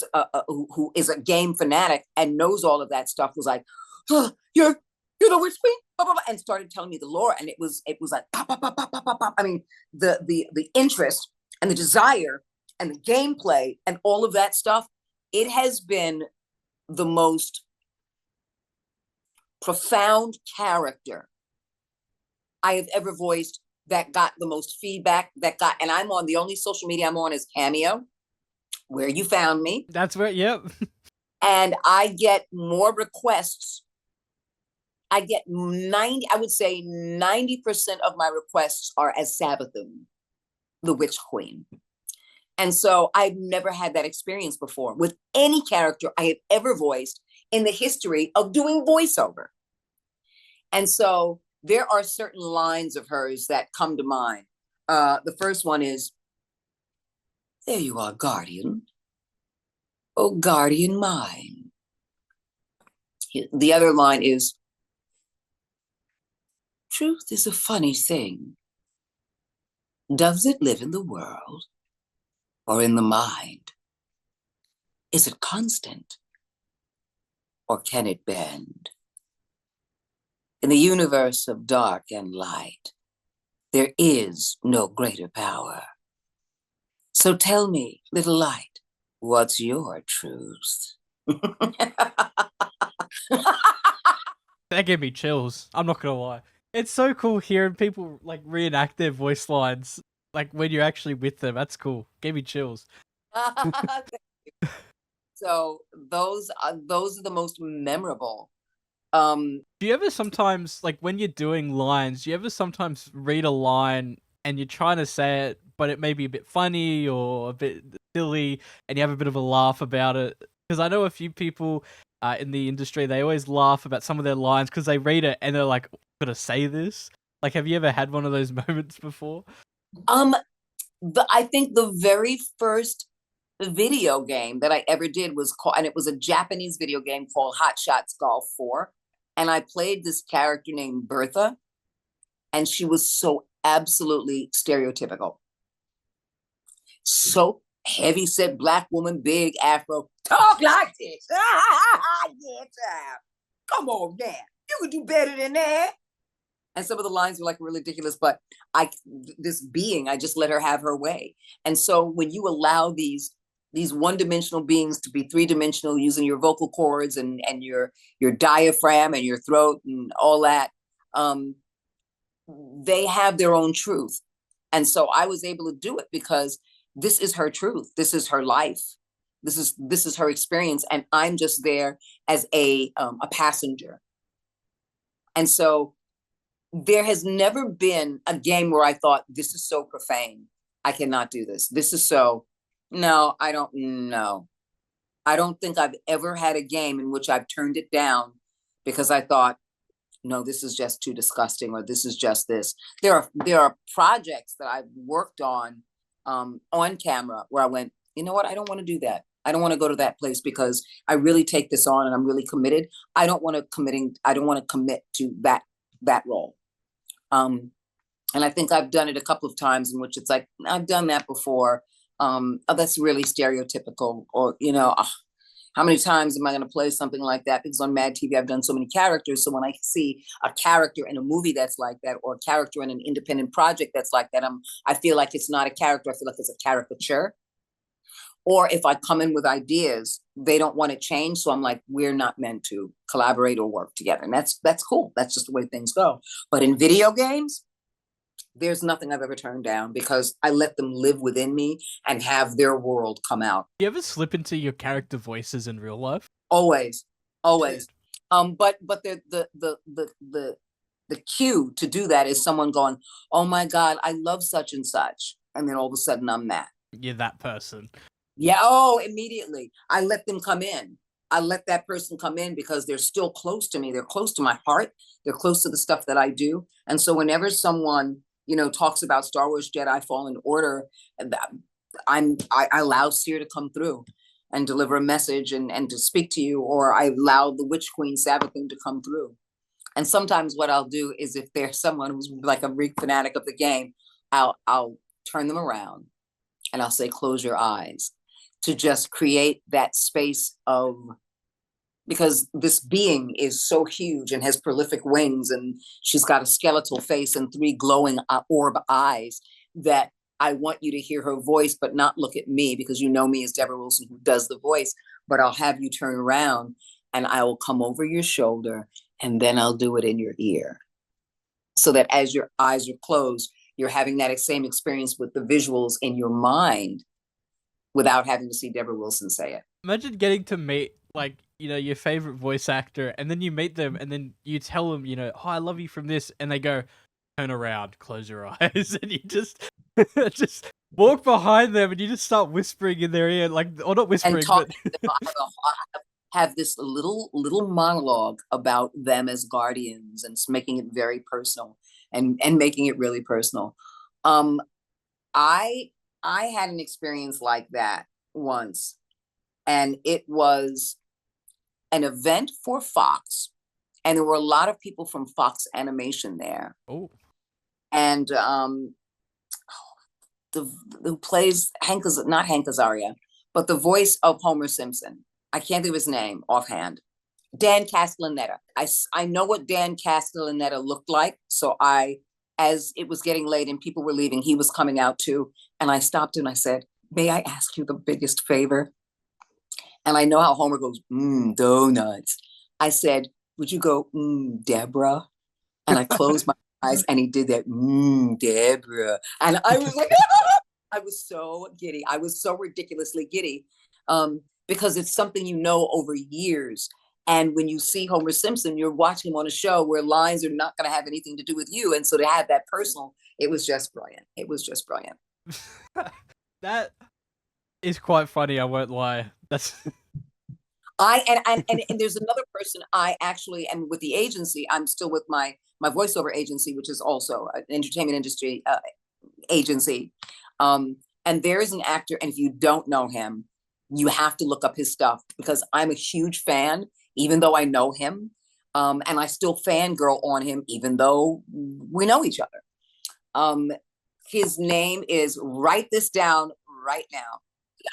is a game fanatic and knows all of that stuff was like, oh, you're the Witch Queen, blah, blah, blah, and started telling me the lore, and it was like pop, pop, pop, pop, pop, pop, pop. I mean, the interest and the desire and the gameplay and all of that stuff, it has been the most profound character I have ever voiced, that got the most feedback, and I'm on, the only social media I'm on is Cameo, where you found me. That's where, yep. And I get more requests. I get I would say 90% of my requests are as Sabbathum, the Witch Queen. And so I've never had that experience before with any character I have ever voiced in the history of doing voiceover. And so there are certain lines of hers that come to mind. The first one is, there you are, guardian. Oh, guardian mine. The other line is, truth is a funny thing. Does it live in the world or in the mind? Is it constant or can it bend? In the universe of dark and light, there is no greater power. So tell me, little light, what's your truth? That gave me chills. I'm not gonna lie. It's so cool hearing people like reenact their voice lines, like when you're actually with them. That's cool. Gave me chills. So those are the most memorable. Do you ever sometimes, like when you're doing lines, do you ever sometimes read a line and you're trying to say it, but it may be a bit funny or a bit silly, and you have a bit of a laugh about it? Because I know a few people in the industry, they always laugh about some of their lines because they read it and they're like, "Gotta say this." Like, have you ever had one of those moments before? um, I think the very first video game that I ever did was called, and it was a Japanese video game called Hot Shots Golf 4. And I played this character named Bertha, and she was so absolutely stereotypical. So heavy set black woman, big afro, talk like this. Yeah, come on now. You could do better than that. And some of the lines were like really ridiculous, but I just let her have her way. And so when you allow these one-dimensional beings to be three-dimensional using your vocal cords and your diaphragm and your throat and all that, they have their own truth. And so I was able to do it because this is her truth. This is her life. This is her experience, and I'm just there as a passenger. And so there has never been a game where I thought, this is so profane, I cannot do this. This is so, no, I don't know. I don't think I've ever had a game in which I've turned it down because I thought, no, this is just too disgusting, or this is just this. There are projects that I've worked on camera where I went, you know what, I don't want to do that. I don't want to go to that place because I really take this on and I'm really committed. I don't want to commit to that role. And I think I've done it a couple of times in which it's like, I've done that before. Oh, that's really stereotypical, or, how many times am I going to play something like that? Because on Mad TV, I've done so many characters. So when I see a character in a movie that's like that, or a character in an independent project that's like that, I feel like it's not a character. I feel like it's a caricature. Or if I come in with ideas, they don't want to change. So I'm like, we're not meant to collaborate or work together. And that's cool. That's just the way things go. But in video games, there's nothing I've ever turned down because I let them live within me and have their world come out. Do you ever slip into your character voices in real life? Always. But the cue to do that is someone going, oh my God, I love such and such. And then all of a sudden I'm that. You're that person. Yeah. Oh, immediately. I let them come in. I let that person come in because they're still close to me. They're close to my heart. They're close to the stuff that I do. And so whenever someone, talks about Star Wars Jedi Fallen Order, I allow Seer to come through and deliver a message and to speak to you, or I allow the Witch Queen Sabbathing to come through. And sometimes what I'll do is, if there's someone who's like a Greek fanatic of the game, I'll turn them around and I'll say, close your eyes, to just create that space of, because this being is so huge and has prolific wings, and she's got a skeletal face and 3 glowing orb eyes, that I want you to hear her voice, but not look at me, because you know me as Debra Wilson, who does the voice, but I'll have you turn around and I will come over your shoulder and then I'll do it in your ear. So that as your eyes are closed, you're having that same experience with the visuals in your mind without having to see Debra Wilson say it. Imagine getting to meet, like, your favorite voice actor, and then you meet them, and then you tell them, oh, I love you from this, and they go, turn around, close your eyes, and you just walk behind them, and you just start whispering in their ear, like, or not whispering, and talk, but have this little monologue about them as guardians, and making it very personal, and making it really personal. I had an experience like that once, and it was an event for Fox, and there were a lot of people from Fox Animation there. Oh, and who plays not Hank Azaria, but the voice of Homer Simpson. I can't think of his name offhand. Dan Castellaneta. I know what Dan Castellaneta looked like, so as it was getting late and people were leaving, he was coming out too, and I stopped and I said, may I ask you the biggest favor? And I know how Homer goes, donuts. I said, would you go, Debra? And I closed my eyes and he did that, Debra. And I was like, I was so giddy. I was so ridiculously giddy because it's something you know over years. And when you see Homer Simpson, you're watching him on a show where lines are not going to have anything to do with you. And so to have that personal, it was just brilliant. It was just brilliant. That is quite funny, I won't lie. That's and there's another person I actually, and with the agency, I'm still with my voiceover agency, which is also an entertainment industry agency. And there is an actor, and if you don't know him, you have to look up his stuff, because I'm a huge fan, even though I know him. And I still fangirl on him, even though we know each other. His name is, write this down right now.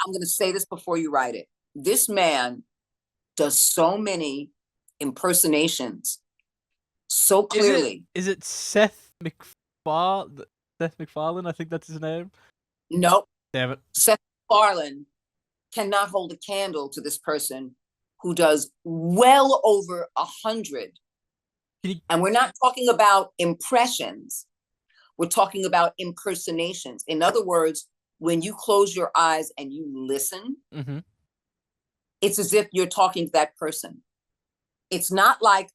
I'm going to say this before you write it. This man does so many impersonations so clearly. Is it Seth MacFarlane? Seth MacFarlane, I think that's his name. Nope. Damn it. Seth MacFarlane cannot hold a candle to this person who does well over 100. And we're not talking about impressions. We're talking about impersonations. In other words, when you close your eyes and you listen, mm-hmm. It's as if you're talking to that person. It's not like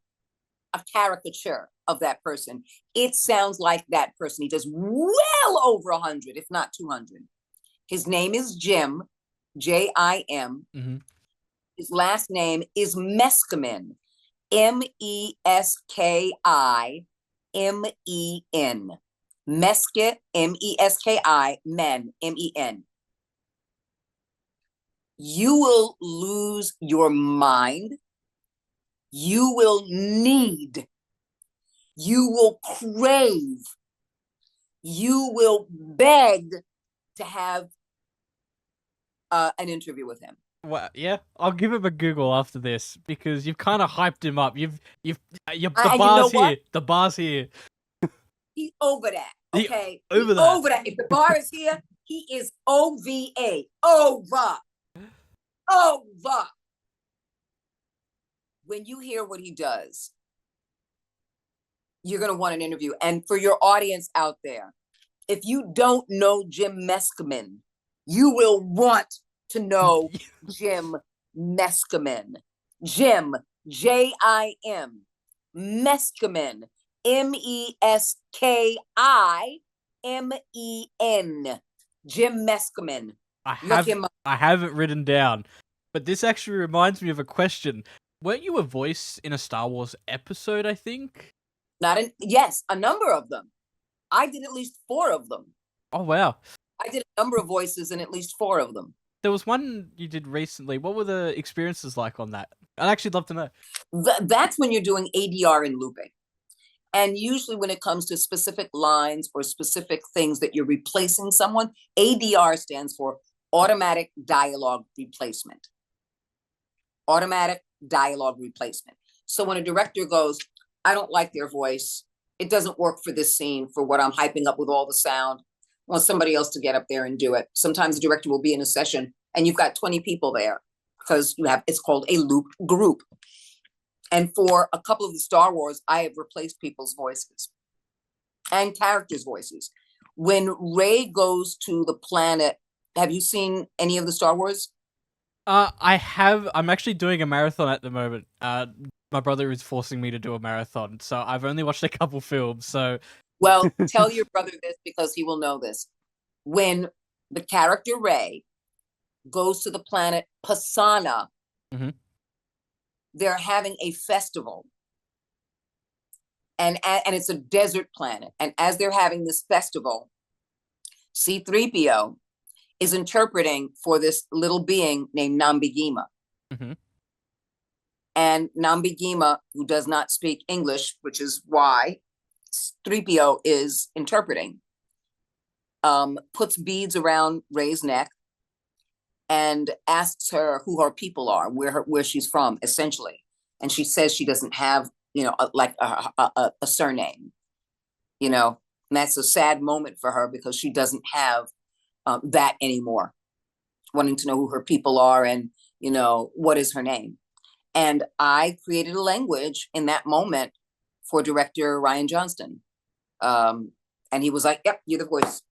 a caricature of that person. It sounds like that person. He does well over 100, if not 200. His name is Jim, Jim. Mm-hmm. His last name is Meskimen, Meskimen. Meski, Meski, men, Men. You will lose your mind. You will need. You will crave. You will beg to have an interview with him. Well, yeah, I'll give him a Google after this, because you've kind of hyped him up. The bar's here. The bar's here. He's over that. Okay, over that. Over that. If the bar is here, he is OVA. Over. When you hear what he does, you're going to want an interview. And for your audience out there, if you don't know Jim Meskimen, you will want to know Jim Meskimen. Jim, Jim, Meskimen, Meskimen. Jim Meskimen. I have it written down, but this actually reminds me of a question. Weren't you a voice in a Star Wars episode, I think? Yes, a number of them. I did at least 4 of them. Oh, wow. I did a number of voices in at least 4 of them. There was one you did recently. What were the experiences like on that? I'd actually love to know. That's when you're doing ADR and looping. And usually when it comes to specific lines or specific things that you're replacing someone, ADR stands for automatic dialogue replacement. Automatic dialogue replacement. So when a director goes, I don't like their voice, it doesn't work for this scene, for what I'm hyping up with all the sound, I want somebody else to get up there and do it. Sometimes the director will be in a session and you've got 20 people there, because it's called a looped group. And for a couple of the Star Wars, I have replaced people's voices and characters' voices. When Rey goes to the planet, have you seen any of the Star Wars? I have. I'm actually doing a marathon at the moment. My brother is forcing me to do a marathon, so I've only watched a couple films. So, well, tell your brother this, because he will know this. When the character Rey goes to the planet Pasana, mm-hmm. they're having a festival, and it's a desert planet. And as they're having this festival, C-3PO is interpreting for this little being named Nambigima. Mm-hmm. And Nambigima, who does not speak English, which is why 3PO is interpreting, puts beads around Rey's neck and asks her who her people are, where she's from, essentially. And she says she doesn't have, a surname, and that's a sad moment for her, because she doesn't have that anymore, wanting to know who her people are and, what is her name. And I created a language in that moment for director Rian Johnston. And he was like, yep, you're the voice.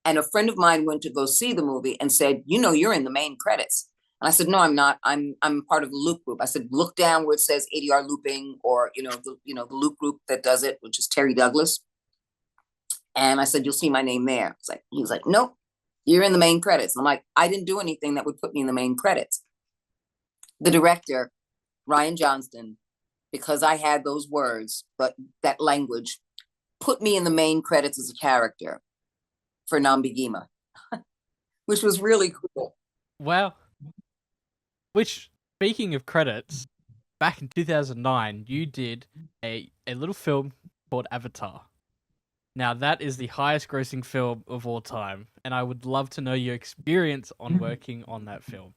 And a friend of mine went to go see the movie and said, you're in the main credits. And I said, no, I'm not. I'm part of the loop group. I said, look down where it says ADR looping, or the loop group that does it, which is Terry Douglas. And I said, you'll see my name there. He was like, nope, you're in the main credits. And I'm like, I didn't do anything that would put me in the main credits. The director, Ryan Johnston, because I had those words, but that language, put me in the main credits as a character for Nambigima, which was really cool. Wow. Which, speaking of credits, back in 2009, you did a little film called Avatar. Now, that is the highest grossing film of all time, and I would love to know your experience on working on that film.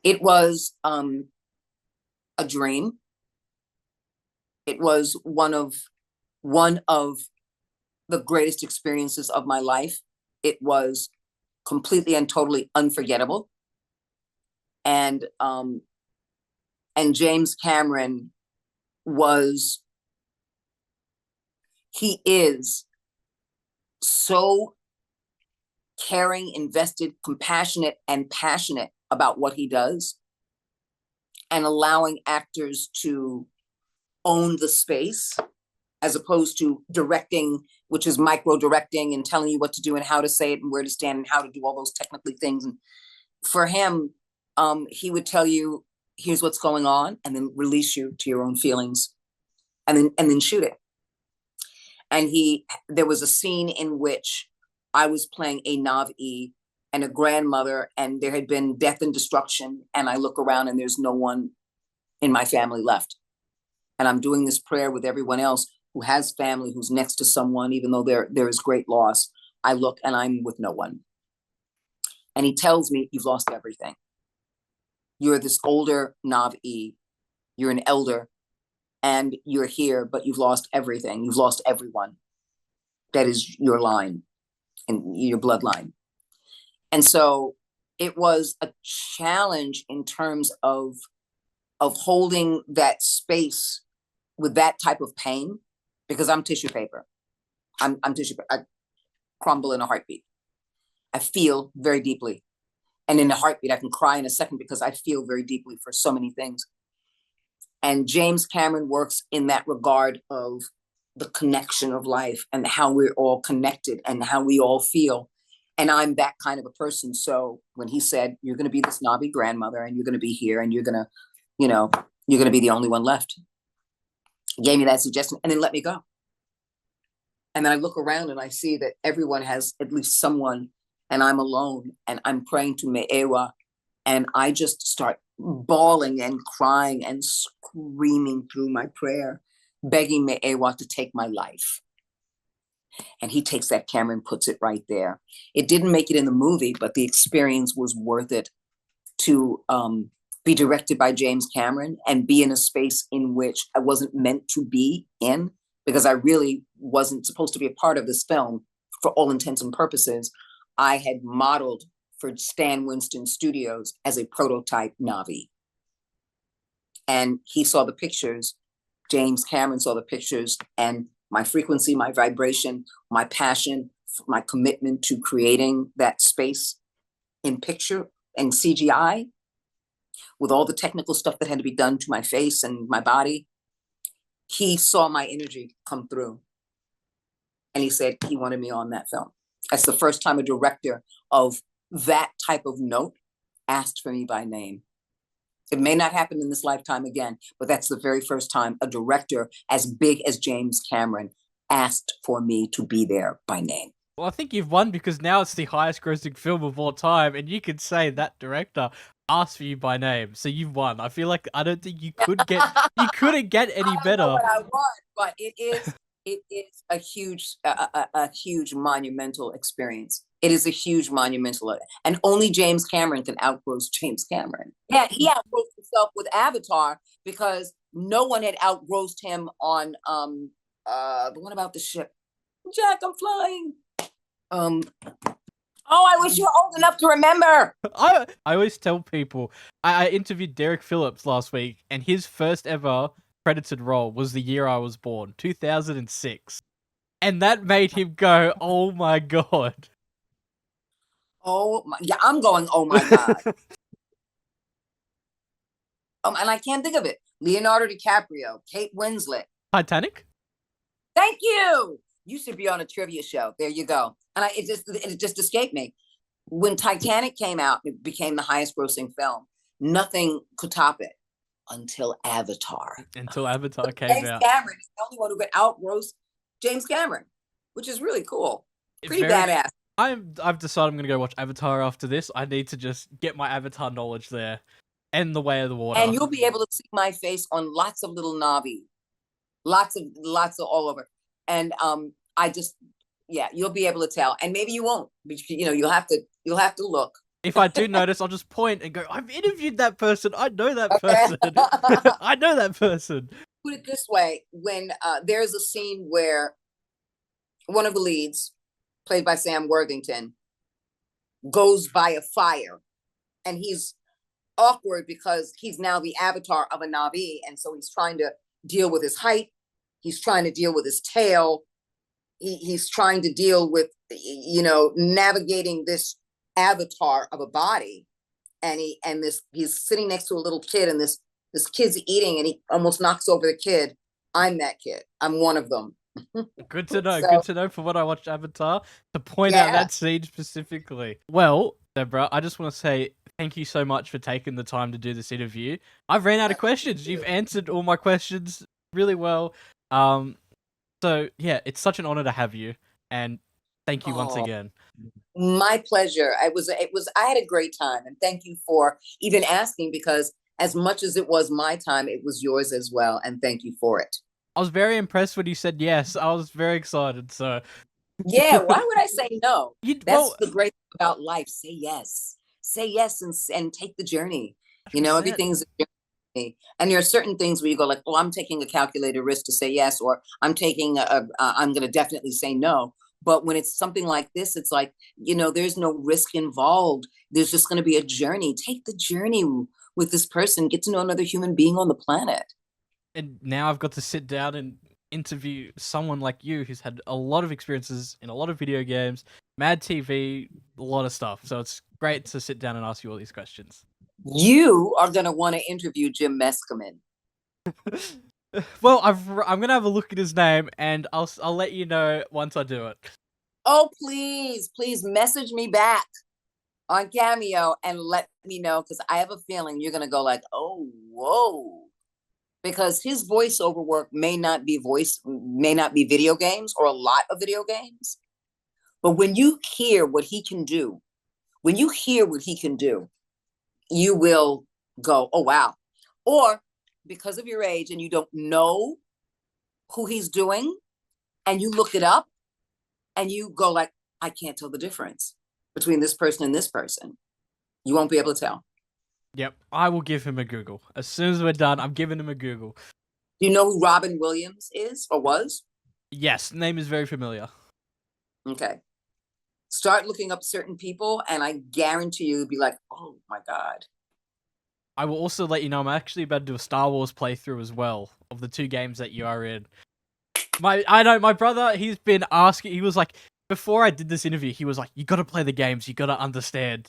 It was a dream. It was one of the greatest experiences of my life. It was completely and totally unforgettable. And James Cameron he is so caring, invested, compassionate, and passionate about what he does, and allowing actors to own the space, as opposed to directing, which is micro directing and telling you what to do and how to say it and where to stand and how to do all those technically things. And for him, he would tell you, here's what's going on, and then release you to your own feelings, and then shoot it. And there was a scene in which I was playing a Na'vi and a grandmother, and there had been death and destruction. And I look around and there's no one in my family left. And I'm doing this prayer with everyone else who has family, who's next to someone, even though there is great loss. I look and I'm with no one. And he tells me, you've lost everything. You're this older Na'vi, you're an elder, and you're here, but you've lost everything. You've lost everyone. That is your line and your bloodline. And so it was a challenge in terms of holding that space with that type of pain, because I'm tissue paper. I'm tissue paper. I crumble in a heartbeat. I feel very deeply. And in a heartbeat, I can cry in a second because I feel very deeply for so many things. And James Cameron works in that regard of the connection of life and how we're all connected and how we all feel. And I'm that kind of a person. So when he said, you're going to be this Na'vi grandmother and you're going to be here and you're going to be the only one left. He gave me that suggestion and then let me go. And then I look around and I see that everyone has at least someone, and I'm alone, and I'm praying to Me'ewa, and I just start bawling and crying and screaming through my prayer, begging Me'ewa to take my life. And he takes that camera and puts it right there. It didn't make it in the movie, but the experience was worth it to be directed by James Cameron and be in a space in which I wasn't meant to be in, because I really wasn't supposed to be a part of this film for all intents and purposes. I had modeled for Stan Winston Studios as a prototype Na'vi. And he saw the pictures, James Cameron saw the pictures, and my frequency, my vibration, my passion, my commitment to creating that space in picture and CGI, with all the technical stuff that had to be done to my face and my body. He saw my energy come through. And he said he wanted me on that film. That's the first time a director of that type of note asked for me by name. It may not happen in this lifetime again, but that's the very first time a director as big as James Cameron asked for me to be there by name. Well, I think you've won, because now it's the highest grossing film of all time, and you could say that director asked for you by name, so you've won. I feel like I don't think you couldn't get any better. I don't know what I won, but it is a huge monumental experience. It is a huge monumental, and only James Cameron can outgross James Cameron. Yeah, he outgrossed himself with Avatar because no one had outgrossed him on the one about the ship. Jack, I'm flying. Oh, I wish you were old enough to remember. I always tell people, I interviewed Derek Phillips last week, and his first ever credited role was the year I was born, 2006. And that made him go, oh my God. Oh, yeah, I'm going, oh my God. and I can't think of it. Leonardo DiCaprio, Kate Winslet. Titanic? Thank you. You should be on a trivia show. There you go. And it just escaped me. When Titanic came out, it became the highest grossing film. Nothing could top it until Avatar. Until Avatar came James out. Cameron is the only one who could outgross James Cameron, which is really cool. Pretty badass. I've decided I'm going to go watch Avatar after this. I need to just get my Avatar knowledge there. And The Way of the Water. And you'll be able to see my face on lots of little Navi. Lots of all over. And you'll be able to tell. And maybe you won't. You know, you'll have to look. If I do notice, I'll just point and go, I've interviewed that person. I know that person. I know that person. Put it this way, when there's a scene where one of the leads, played by Sam Worthington, goes by a fire, and he's awkward because he's now the avatar of a Na'vi, and so he's trying to deal with his height, he's trying to deal with his tail, he's trying to deal with, you know, navigating this avatar of a body, and he's sitting next to a little kid, and this kid's eating, and he almost knocks over the kid. I'm that kid. I'm one of them. Good to know. Good to know for when I watch Avatar to point out that scene specifically. Well, Debra, I just want to say thank you so much for taking the time to do this interview. I've ran out of questions. You've answered all my questions really well. So yeah, it's such an honor to have you, and thank you once again. My pleasure. I had a great time, and thank you for even asking, because as much as it was my time, it was yours as well, and thank you for it. I was very impressed when you said yes. I was very excited. So yeah, why would I say no? That's the great thing about life. Say yes. Say yes and take the journey. 100%. You know, everything's a journey. And there are certain things where you go like, oh, I'm taking a calculated risk to say yes, or I'm going to definitely say no. But when it's something like this, it's like, you know, there's no risk involved. There's just going to be a journey. Take the journey with this person. Get to know another human being on the planet. And now I've got to sit down and interview someone like you who's had a lot of experiences in a lot of video games, Mad TV, a lot of stuff. So it's great to sit down and ask you all these questions. You are going to want to interview Jim Meskimen. Well, I'm going to have a look at his name, and I'll let you know once I do it. Oh, please message me back on Cameo and let me know, because I have a feeling you're going to go like, oh, whoa. Because his voiceover work may not be video games or a lot of video games. But when you hear what he can do, you will go, oh, wow. Or because of your age and you don't know who he's doing, and you look it up and you go like, I can't tell the difference between this person and this person. You won't be able to tell. Yep, I will give him a Google. As soon as we're done, I'm giving him a Google. Do you know who Robin Williams is or was? Yes, name is very familiar. Okay. Start looking up certain people, and I guarantee you'll be like, oh my God. I will also let you know I'm actually about to do a Star Wars playthrough as well of the 2 games that you are in. I know my brother, he's been asking, he was like, before I did this interview, he was like, you got to play the games, you got to understand.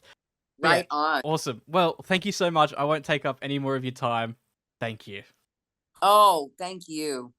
Right on. Awesome. Well, thank you so much. I won't take up any more of your time. Thank you. Oh, thank you.